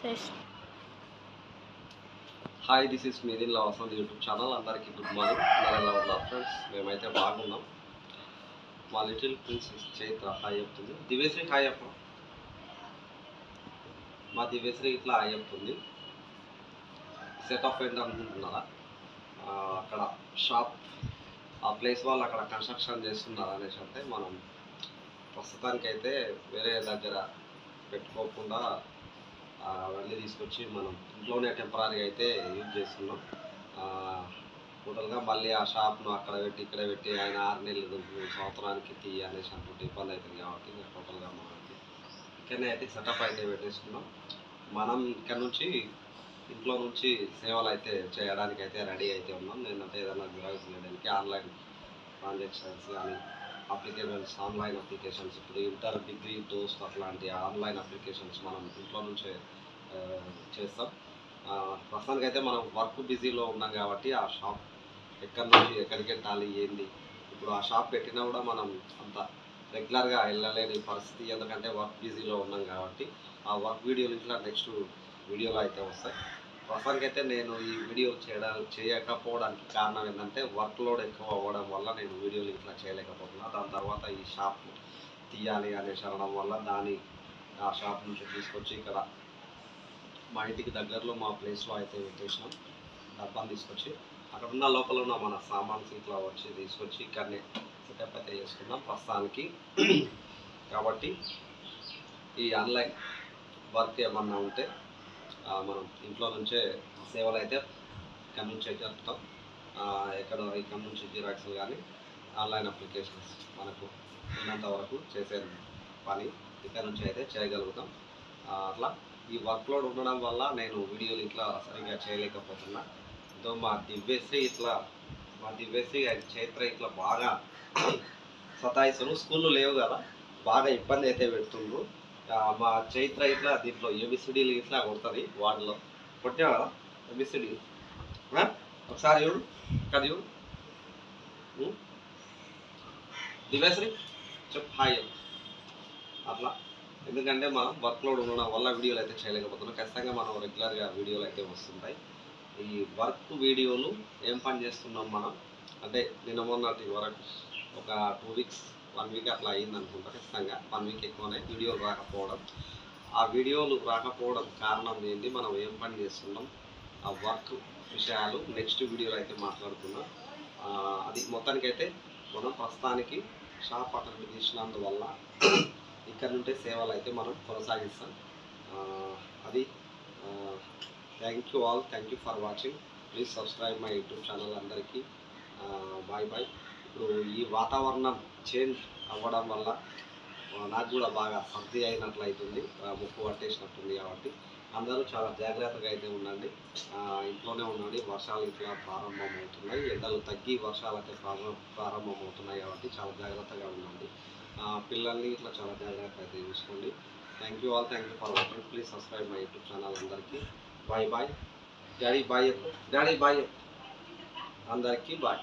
Says hi this is మీదిన్ love on YouTube channel. అందరికీ good morning. అందరూ ఎలా ఉన్నారు ఫ్రెండ్స్? మేమైతే బాగున్నాం. మా లిటిల్ ప్రిన్స్ చైత్ర హాయ్ చెప్తుంది. దివ్యశ్రీ హాయ్ చెప్ప. మా దివ్యశ్రీ ఇట్లా హాయ్ చెప్తుంది. సెట్ ఆఫ్ ఏంటి అనుకుంటున్నారా? అక్కడ షాప్ ఆ ప్లేస్ వాళ్ళు అక్కడ కన్స్ట్రక్షన్ చేస్తున్నారు అనేసి అంటే మనం ప్రస్తుతానికైతే వేరే దగ్గర పెట్టుకోకుండా అవన్నీ తీసుకొచ్చి మనం ఇంట్లోనే టెంపరీగా అయితే యూజ్ చేస్తున్నాం. టోటల్గా మళ్ళీ ఆ షాప్ను అక్కడ పెట్టి ఇక్కడ పెట్టి ఆయన 6 నెలలు సంవత్సరానికి తీయ అనేసి అనుకుంటే ఇబ్బంది అవుతుంది కాబట్టి టోటల్గా మనకి ఇక్కడనే అయితే సెటప్ అయితే పెట్టేసుకున్నాం. మనం ఇక్కడ నుంచి ఇంట్లో నుంచి సేవలు అయితే చేయడానికి అయితే రెడీ అయితే ఉన్నాం. నేనంటే ఏదైనా జిరాక్స్ చేయడానికి ఆన్లైన్ ట్రాన్సాక్షన్స్ కానీ అప్లికేషన్స్, ఆన్లైన్ అప్లికేషన్స్, ఇప్పుడు ఇంటర్, డిగ్రీ, దోస్త్ అట్లాంటి ఆన్లైన్ అప్లికేషన్స్ మనం ఇంట్లో నుంచే చేస్తాం. ప్రస్తుతానికి అయితే మనం వర్క్ బిజీలో ఉన్నాం కాబట్టి ఆ షాప్ ఎక్కడి నుంచి ఎక్కడికి వెళ్ళాలి ఏంది, ఇప్పుడు ఆ షాప్ పెట్టినా కూడా మనం అంత రెగ్యులర్గా వెళ్ళలేని పరిస్థితి, ఎందుకంటే వర్క్ బిజీలో ఉన్నాం కాబట్టి ఆ వర్క్ వీడియోలు ఇట్లా నెక్స్ట్ వీడియోలో అయితే వస్తాయి. ప్రస్తుతానికైతే నేను ఈ వీడియో చేయకపోవడానికి కారణం ఏంటంటే వర్క్ లోడ్ ఎక్కువ అవ్వడం వల్ల నేను వీడియోలు ఇట్లా చేయలేకపోతున్నా. దాని తర్వాత ఈ షాప్ తీయాలి అనేసి అనడం వల్ల ఆ షాప్ నుంచి తీసుకొచ్చి ఇక్కడ మా ఇంటికి దగ్గరలో మా ప్లేస్లో అయితే పెట్టేసినాం. డబ్బాలు తీసుకొచ్చి అక్కడ ఉన్న లోపల ఉన్న మన సామాన్స్ ఇట్లా వచ్చి తీసుకొచ్చి ఇక్కడనే సెటప్ అయితే చేసుకున్నాం ప్రస్తుతానికి. కాబట్టి ఈ ఆన్లైన్ వర్క్ ఏమన్నా ఉంటే మనం ఇంట్లో నుంచే సేవలు అయితే ఇక్కడ నుంచే జరుపుతాం. ఇక్కడ నుంచి జిరాక్స్లు కానీ ఆన్లైన్ అప్లికేషన్స్ మనకు ఉన్నంత వరకు చేసే పని ఇక్కడ నుంచి అయితే చేయగలుగుతాం. అట్లా ఈ వర్క్లోడ్ ఉండడం వల్ల నేను వీడియోలు ఇట్లా సరిగ్గా చేయలేకపోతున్నా. సో మా దివ్యశ్రీ చైత్ర ఇట్లా బాగా సతాయిస్తారు. స్కూళ్ళు లేవు కదా, బాగా ఇబ్బంది అయితే పెడుతుండ్రు. మా చైత్ర ఇట్లా దీంట్లో ఏబిసిడీలు ఇట్లా కొడుతుంది. వాటిలో కొట్టావు కదా ఏబిసిడి, ఒకసారి చూడు, ఇక్కడ చూడు. దివ్యశ్రీ చెప్పు హాయ్. అట్లా ఎందుకంటే మనం వర్క్లోడ్ ఉండడం వల్ల వీడియోలు అయితే చేయలేకపోతున్నాం. ఖచ్చితంగా మనం రెగ్యులర్గా వీడియోలు అయితే వస్తుంటాయి. ఈ వర్క్ వీడియోలు ఏం పని చేస్తున్నాం మనం అంటే నిన్న మొన్నటి వరకు ఒక 2 వీక్స్ 1 వీక్ అట్లా అయింది అనుకుంటా. ఖచ్చితంగా 1 వీక్ ఎక్కువనే వీడియోలు రాకపోవడం. ఆ వీడియోలు రాకపోవడం కారణం ఏంటి, మనం ఏం పని చేస్తున్నాం, ఆ వర్క్ విషయాలు నెక్స్ట్ వీడియోలో అయితే మాట్లాడుతున్నాం. అది మొత్తానికైతే మనం ప్రస్తుతానికి షాప్ అక్కడ తీసినందువల్ల ఇక్కడ నుండి సేవలు అయితే మనం కొనసాగిస్తాం. అది thank you all, thank you for watching. Please subscribe my YouTube channel. అందరికీ బాయ్ బాయ్. ఇప్పుడు ఈ వాతావరణం చేంజ్ అవ్వడం వల్ల నాకు కూడా బాగా సర్ది అయినట్లు అవుతుంది, ముక్కు పట్టేసినట్టుంది. కాబట్టి అందరూ చాలా జాగ్రత్తగా అయితే ఉండండి. ఇంట్లోనే ఉండండి. వర్షాలు ఇట్లా ప్రారంభం అవుతున్నాయి, ఎండలు తగ్గి వర్షాలు అయితే ప్రారంభం అవుతున్నాయి కాబట్టి చాలా జాగ్రత్తగా ఉండండి. పిల్లల్ని ఇట్లా చాలా జాగ్రత్తగా అయితే చూసుకోండి. Thank you all, thank you for watching. Please subscribe my YouTube channel. అందరికీ bye bye. Daddy bye, daddy bye, అందరికీ బాయ్.